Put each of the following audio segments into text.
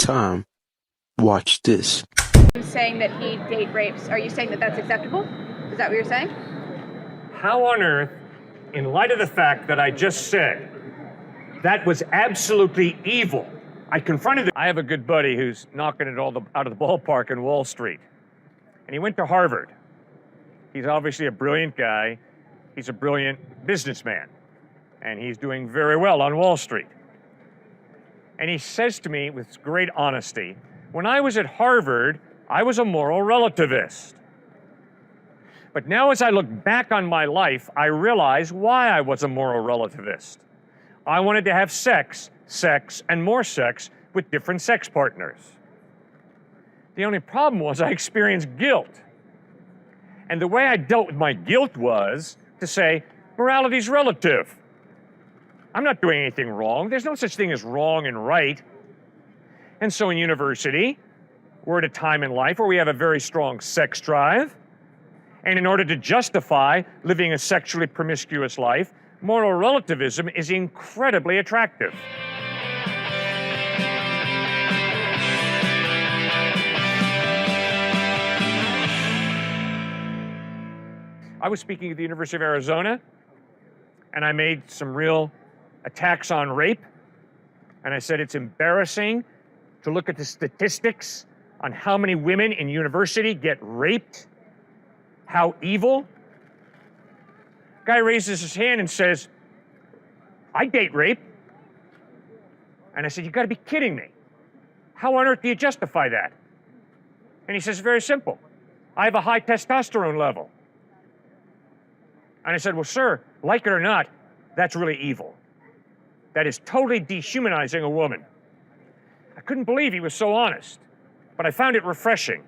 time, watch this. Saying that he date rapes. Are you saying that that's acceptable? Is that what you're saying? How on earth, in light of the fact that I just said, that was absolutely evil. I confronted him. I have a good buddy who's knocking it all out of the ballpark in Wall Street. And he went to Harvard. He's obviously a brilliant guy. He's a brilliant businessman. And he's doing very well on Wall Street. And he says to me with great honesty, when I was at Harvard, I was a moral relativist. But now as I look back on my life, I realize why I was a moral relativist. I wanted to have sex, and more sex with different sex partners. The only problem was I experienced guilt. And the way I dealt with my guilt was to say, morality's relative. I'm not doing anything wrong. There's no such thing as wrong and right. And so in university, we're at a time in life where we have a very strong sex drive. And in order to justify living a sexually promiscuous life, moral relativism is incredibly attractive. I was speaking at the University of Arizona, and I made some real attacks on rape. And I said it's embarrassing to look at the statistics on how many women in university get raped. How evil. Guy raises his hand and says, I date rape. And I said, you gotta be kidding me. How on earth do you justify that? And he says, very simple. I have a high testosterone level. And I said, well, sir, like it or not, that's really evil. That is totally dehumanizing a woman. I couldn't believe he was so honest, but I found it refreshing.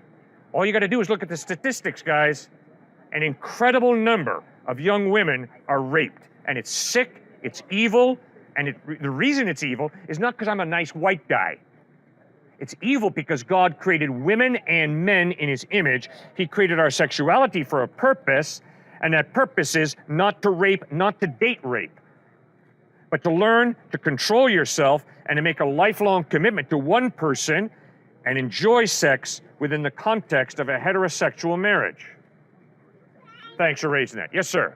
All you gotta do is look at the statistics, guys. An incredible number of young women are raped, and it's sick, it's evil, and the reason it's evil is not because I'm a nice white guy. It's evil because God created women and men in his image. He created our sexuality for a purpose, and that purpose is not to rape, not to date rape, but to learn to control yourself and to make a lifelong commitment to one person and enjoy sex within the context of a heterosexual marriage. Thanks for raising that. Yes, sir.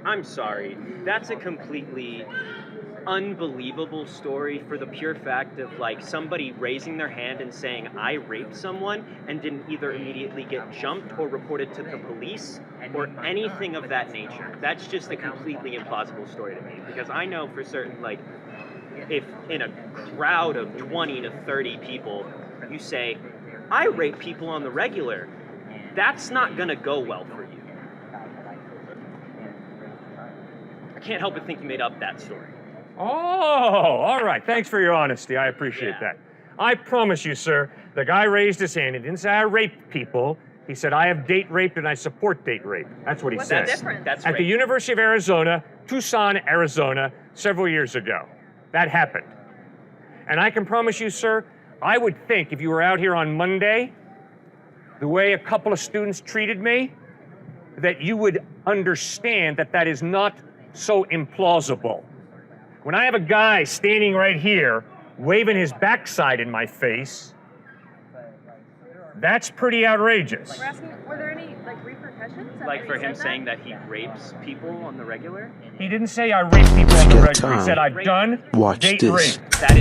I'm sorry. That's a completely unbelievable story for the pure fact of like somebody raising their hand and saying, I raped someone, and didn't either immediately get jumped or reported to the police or anything of that nature. That's just a completely implausible story to me, because I know for certain, like, if in a crowd of 20 to 30 people, you say, I rape people on the regular, that's not gonna go well for you. I can't help but think you made up that story. Oh, all right. Thanks for your honesty. I appreciate that. I promise you, sir, the guy raised his hand. He didn't say I raped people. He said, I have date raped and I support date rape. That's what he said. That's At the University of Arizona, Tucson, Arizona, several years ago. That happened. And I can promise you, sir, I would think if you were out here on Monday, the way a couple of students treated me, that you would understand that that is not so implausible. When I have a guy standing right here, waving his backside in my face, that's pretty outrageous. We're asking, were there any repercussions? Like for him saying that he rapes people on the regular? He didn't say I rape people on the regular. He said I've done date rape. That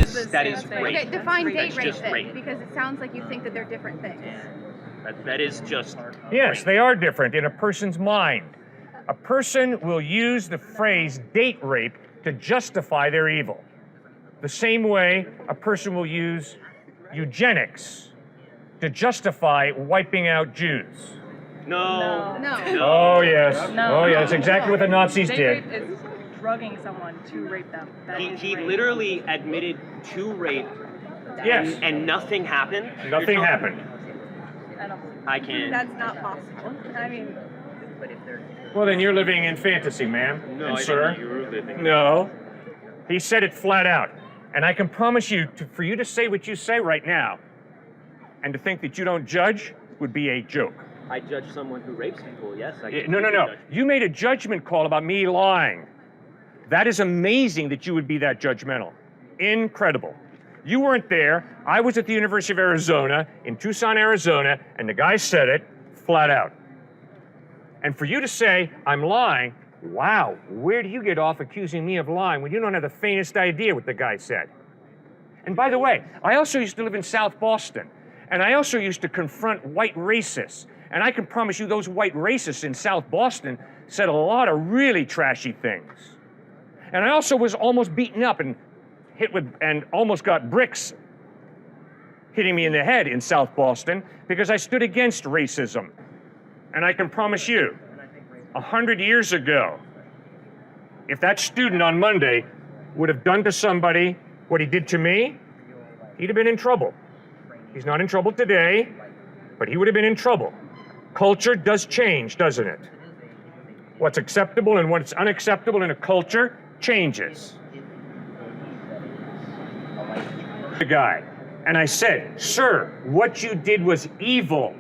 is rape. Okay, define date That's just rape then, because it sounds like you think that they're different things. That is just Yes, rape. they are different in a person's mind. A person will use the phrase date rape to justify their evil. The same way a person will use eugenics to justify wiping out Jews. No. Oh, yes. No. Oh, yeah, that's exactly what the Nazis Date did. rape is drugging someone to rape them. That is He rape. literally admitted to rape. Yes. And nothing happened. Nothing happened. I can't. That's not possible. I mean, Well, then you're living in fantasy, ma'am. No, and I sir. think you were living. No. He said it flat out. And I can promise you, for you to say what you say right now, and to think that you don't judge, would be a joke. I judge someone who rapes people, yes. No. You made a judgment call about me lying. That is amazing that you would be that judgmental. Incredible. You weren't there. I was at the University of Arizona, in Tucson, Arizona, and the guy said it flat out. And for you to say, I'm lying, wow, where do you get off accusing me of lying when you don't have the faintest idea what the guy said? And by the way, I also used to live in South Boston, and I also used to confront white racists. And I can promise you those white racists in South Boston said a lot of really trashy things. And I also was almost beaten up and and almost got bricks hitting me in the head in South Boston because I stood against racism. And I can promise you, 100 years ago, if that student on Monday would have done to somebody what he did to me, he'd have been in trouble. He's not in trouble today, but he would have been in trouble. Culture does change, doesn't it? What's acceptable and what's unacceptable in a culture changes. The guy, and I said, sir, what you did was evil,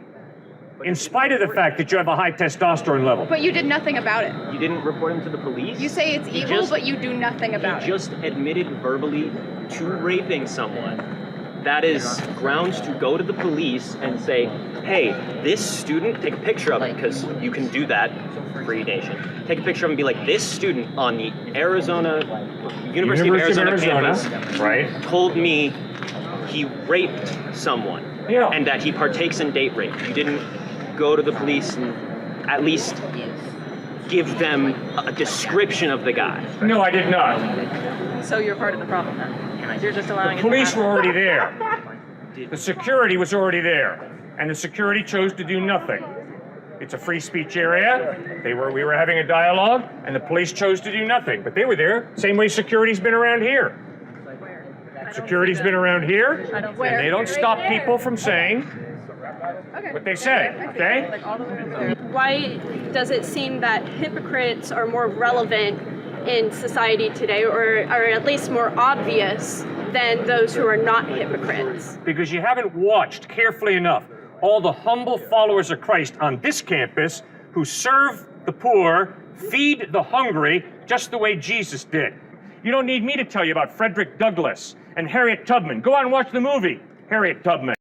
in spite of the fact that you have a high testosterone level. But you did nothing about it. You didn't report him to the police? You say it's evil, but you do nothing about it. He just admitted verbally to raping someone. That is grounds to go to the police and say, hey, this student, take a picture of him, because you can do that, free nation. Take a picture of him and be like, this student on the University of Arizona campus right, told me he raped someone, yeah, and that he partakes in date rape. You didn't go to the police and at least give them a description of the guy. No, I did not. So you're part of the problem then. You're just allowing The it to police happen. were already there. The security was already there. And the security chose to do nothing. It's a free speech area. We were having a dialogue, and the police chose to do nothing. But they were there, same way security's been around here. Security's been around here, and they don't stop people from saying what they say, okay? Like all the way over there. Why does it seem that hypocrites are more relevant in society today, or at least more obvious than those who are not hypocrites? Because you haven't watched carefully enough all the humble followers of Christ on this campus who serve the poor, feed the hungry, just the way Jesus did. You don't need me to tell you about Frederick Douglass and Harriet Tubman. Go out and watch the movie, Harriet Tubman.